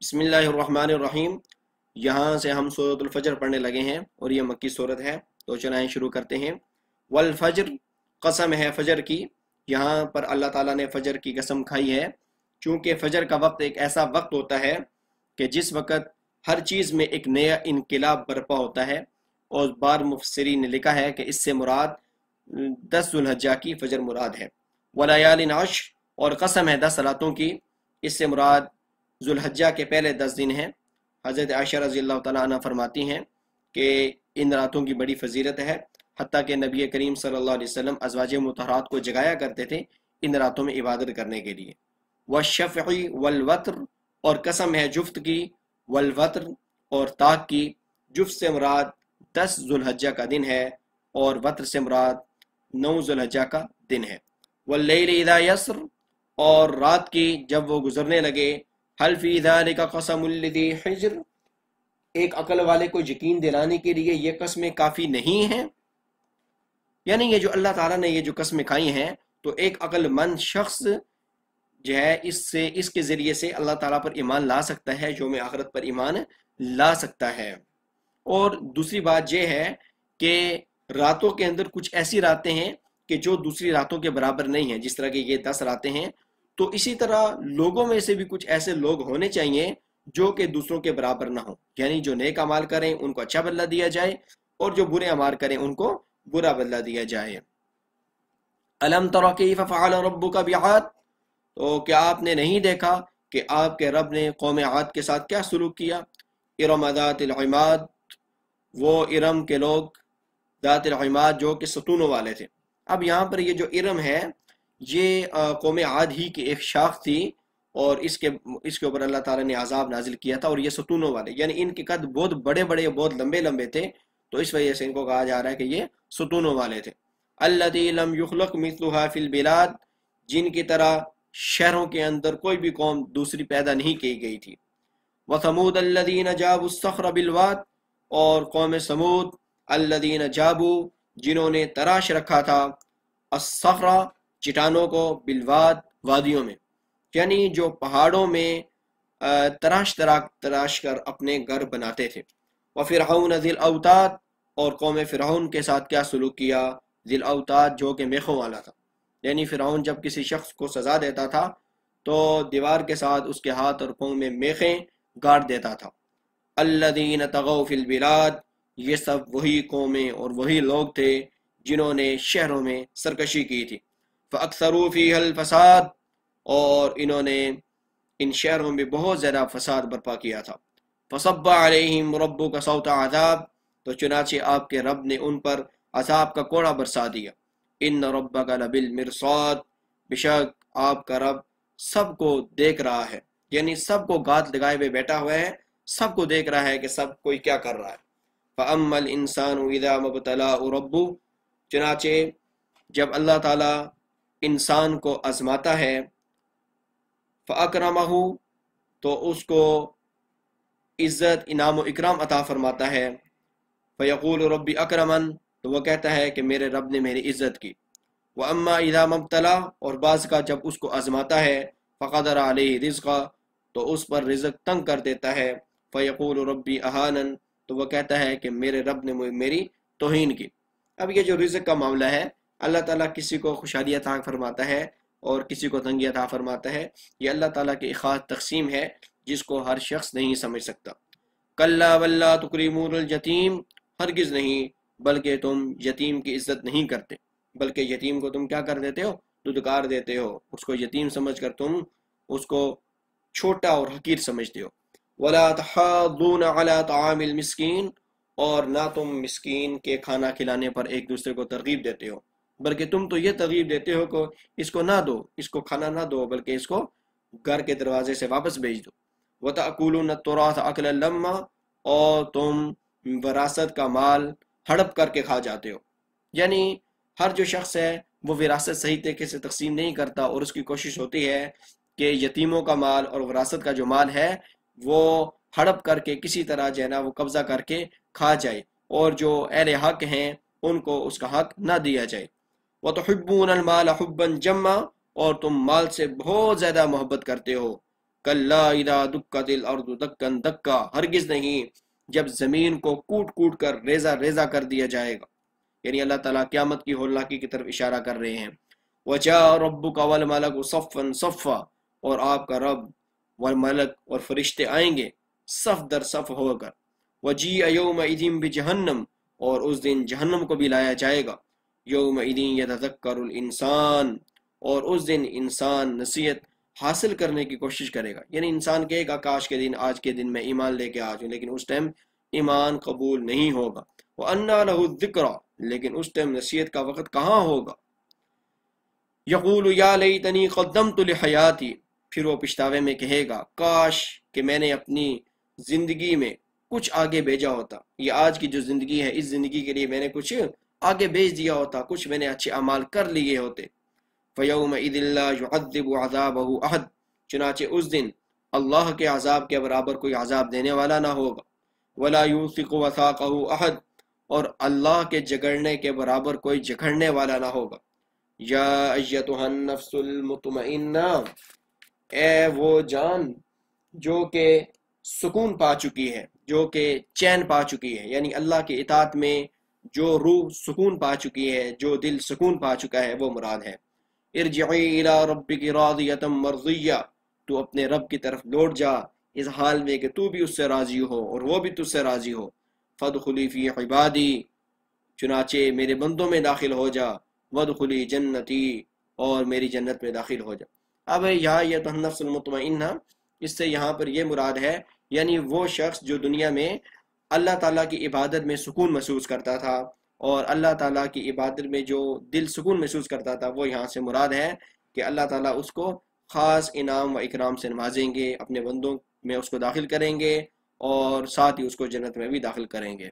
बिस्मिल्लाहिर्रहमानिर्रहीम। यहाँ से हम सूरतुल फजर पढ़ने लगे हैं और ये मक्की सूरत है, तो चलाएं शुरू करते हैं। वल फजर, कसम है फजर की। यहाँ पर अल्लाह ताला ने फजर की कसम खाई है, चूँकि फजर का वक्त एक ऐसा वक्त होता है कि जिस वक़्त हर चीज़ में एक नया इनकलाब बर्पा होता है। और बार मुफस्सिरीन ने लिखा है कि इससे मुराद 10 ज़ुल्हज्जा की फजर मुराद है। वलयालिन अश्र, और कसम है 10 रातों की, इससे मुराद ज़ुल्हज्जा के पहले 10 दिन हैं। हज़रत आयशा रज़ियल्लाहु तआला अन्हा फरमाती हैं कि इन रातों की बड़ी फजीलत है, हत्ता कि नबी करीम सल्लल्लाहु अलैहि वसल्लम अज़वाज मुतहरात को जगाया करते थे इन रातों में इबादत करने के लिए। वश्शफ़ई वल वत्र, और कसम है जुफ्त की, वल वत्र, और ताक की। जुफ्त से मुराद 10 ज़ुल्हज्जा का दिन है और वत्र से मुराद 9 ज़ुल्हज्जा का दिन है। वल्लैलि इज़ा यसर, और रात की जब वो गुजरने लगे। हल फी ज़ालिका क़समुल लिज़ी हिज्र, एक अकल वाले को यकीन दिलाने के लिए ये कस्में काफ़ी नहीं हैं। यानी ये जो अल्लाह ताला ने ये जो कस्में खाई हैं, तो एक अक्लमंद शख्स जो है इससे इसके ज़रिए से अल्लाह ताला पर ईमान ला सकता है, यौम आखिरत पर ईमान ला सकता है। और दूसरी बात यह है कि रातों के अंदर कुछ ऐसी रातें हैं कि जो दूसरी रातों के बराबर नहीं हैं, जिस तरह के ये 10 रातें हैं। तो इसी तरह लोगों में से भी कुछ ऐसे लोग होने चाहिए जो कि दूसरों के बराबर ना हो, यानी जो नेक अमाल करें उनको अच्छा बदला दिया जाए और जो बुरे अमाल करें उनको बुरा बदला दिया जाए। अलम तरा कैफ़ फ़अल रब्बुका बिआद, तो क्या आपने नहीं देखा कि आपके रब ने कौम आद के साथ क्या सलूक किया। इरम ज़ातिल इमाद, वो इरम के लोग, ज़ातिल इमाद जो कि सतूनों वाले थे। अब यहाँ पर ये जो इरम है ये कौम आद ही की एक शाख थी और इसके ऊपर अल्लाह ताला ने अजाब नाजिल किया था। और ये सतूनों वाले, यानी इनके कद बहुत बड़े बड़े, बहुत लंबे लंबे थे, तो इस वजह से इनको कहा जा रहा है कि ये सतूनों वाले थे। अल्लज़ी लम युखलक मिस्लुहा फिल बिलाद, जिनकी तरह शहरों के अंदर कोई भी कौम दूसरी पैदा नहीं की गई थी। व समूद अल्लज़ीन जाबु सख्र बिलवाद, और कौम समूद अल्लज़ीन जाबू, जिन्होंने तराश रखा था अस्सख्रा, चट्टानों को, बिलवाद, वादियों में, यानी जो पहाड़ों में तराश कर अपने घर बनाते थे। व फ़िरऔन ज़िल औताद, और कौम फ़िरऔन के साथ क्या सलूक किया। ज़िल औताद जो कि मेखों वाला था, यानी फ़िरऔन जब किसी शख्स को सज़ा देता था तो दीवार के साथ उसके हाथ और पाँव में मेखें गाड़ देता था। अल्लज़ीन तगौ फ़िल बिलाद, ये सब वही कौमें और वही लोग थे जिन्होंने शहरों में सरकशी की थी। फ़अक्सरू फ़ीहल फ़साद, और इन्होंने इन शहरों में बहुत ज़्यादा फसाद बर्पा किया था। फ़सब्ब अलैहिम रब्बुका सौता अज़ाब, तो चुनाचे आपके रब ने उन पर अज़ाब का कोड़ा बरसा दिया। इन्न रब्बका लबिल मिरसाद, बेशक आपका रब सबको देख रहा है, यानी सबको गात लगाए हुए बैठा हुआ है, सबको देख रहा है कि सब कोई क्या कर रहा है। फ़अम्मल इंसानु इज़ा मब्तलाहु रब्बुहु, चुनाचे जब अल्लाह ताला इंसान को आजमाता है, फ़अकरमहु, तो उसको इज़्ज़त, इनाम व इकराम अता फरमाता है। फ़यक़ूलु रब्बी अकरमन, तो वह कहता है कि मेरे रब ने मेरी इज़्ज़त की। व अम्मा इज़ा मब्तला, और बाज़ का जब उसको आजमाता है, फ़क़दर अलैहि रिज़्क़ा, तो उस पर रिज़्क़ तंग कर देता है। फ़यक़ूलु रब्बी अहानन, तो वह कहता है कि मेरे रब ने मेरी तौहीन की। अब ये जो रिज़्क़ का मामला है, अल्लाह ताला किसी को खुशहाली अता फरमाता है और किसी को तंगी अता फरमाता है। ये अल्लाह ताला की एक ख़ास तक़सीम है जिसको हर शख्स नहीं समझ सकता। कल्ला वल्ला तुकरीमूनल यतीम, हरगिज़ नहीं, बल्कि तुम यतीम की इज़्ज़त नहीं करते, बल्कि यतीम को तुम क्या कर देते हो, दुदकार देते हो। उसको यतीम समझ कर तुम उसको छोटा और हकीर समझते हो। वला तहाद्दूना अला तआमिल मिस्कीन, और ना तुम मिस्कीन के खाना खिलाने पर एक दूसरे को तरगीब देते हो, बल्कि तुम तो ये तरगीब देते हो कि इसको ना दो, इसको खाना ना दो, बल्कि इसको घर के दरवाजे से वापस भेज दो। व तअकुलून तुराथ अकलन लम्मा, और तुम विरासत का माल हड़प करके खा जाते हो। यानी हर जो शख्स है वो विरासत सही तरीके से तकसीम नहीं करता और उसकी कोशिश होती है कि यतीमों का माल और विरासत का जो माल है वो हड़प करके किसी तरह जो है ना वो कब्जा करके खा जाए, और जो अहले हक हैं उनको उसका हक ना दिया जाए। व तुहिब्बूनल माल हुब्बन जम्मा, और तुम माल से बहुत ज़्यादा मोहब्बत करते हो। کلا اذا دکت الارض دکن دکا، ہرگز نہیں جب زمین کو کوٹ کوٹ کر ریزہ ریزہ کر دیا جائے گا، یعنی اللہ تعالیٰ قیامت کی ہولناکی کی طرف اشارہ کر رہے ہیں۔ وجاء ربک والملک صفا صفا، اور آپ کا رب والملک اور فرشتے آئیں گے صف در صف ہو کر۔ وجیء یومئذ بجہنم، اور اس دن جہنم کو بھی لایا جائے گا۔ یومئذ یتذکر الانسان، اور اس دن انسان نصیحت حاصل کرنے کی کوشش کرے گا، یعنی انسان کہے گا کاش کے دن آج کے دن میں ایمان لے کے آ جاؤں، لیکن اس ٹائم ایمان قبول نہیں ہوگا۔ وَأَنَّىٰ لَهُ الذِّكْرَىٰ، لیکن اس ٹائم نصیحت کا وقت کہاں ہوگا۔ یقول یا لیتنی قدمت لحیاتی، پھر وہ پچھتاوے میں کہے گا کاش کہ میں نے اپنی زندگی میں کچھ آگے بھیجا ہوتا، یہ آج کی جو زندگی ہے اس زندگی کے لیے میں نے کچھ آگے بھیج دیا ہوتا، کچھ میں نے اچھے اعمال کر لیے ہوتے۔ فَيَوْمَئِذٍ لَا يُعَذِّبُ عَذَابَهُ أَحَدٌ، چنانچہ اس دن اللہ کے عذاب کے برابر کوئی عذاب دینے والا نہ ہوگا۔ وَلَا يُوثِقُ وَثَاقَهُ أَحَدٌ، اور اللہ کے جگڑنے کے برابر کوئی جگڑنے والا نہ ہوگا۔ یا ایتھا النفس المطمئنہ، اے وہ جان جو کہ سکون پا چکی ہے، جو کہ چین پا چکی ہے، یعنی اللہ کی اطاعت میں جو روح سکون پا چکی ہے، جو دل سکون پا چکا ہے، وہ مراد ہے۔ ارجعی الی ربک راضیۃ مرضیہ، تو اپنے رب کی طرف لوٹ جا اس حال میں کہ تو بھی اس سے راضی ہو اور وہ بھی تجھ سے راضی ہو۔ فادخلی فی عبادی، چنانچہ میرے بندوں میں داخل ہو جا۔ وادخلی جنتی، اور میری جنت میں داخل ہو جا۔ اب یہاں یہ تو نفس المطمئنہ، اس سے یہاں پر یہ مراد ہے یعنی وہ شخص جو دنیا میں اللہ تعالیٰ کی عبادت میں سکون محسوس کرتا تھا، اور اللہ تعالیٰ کی عبادت میں جو دل سکون محسوس کرتا تھا، وہ یہاں سے مراد ہے کہ اللہ تعالیٰ اس کو خاص انعام و اکرام سے نوازیں گے، اپنے بندوں میں اس کو داخل کریں گے، اور ساتھ ہی اس کو جنت میں بھی داخل کریں گے۔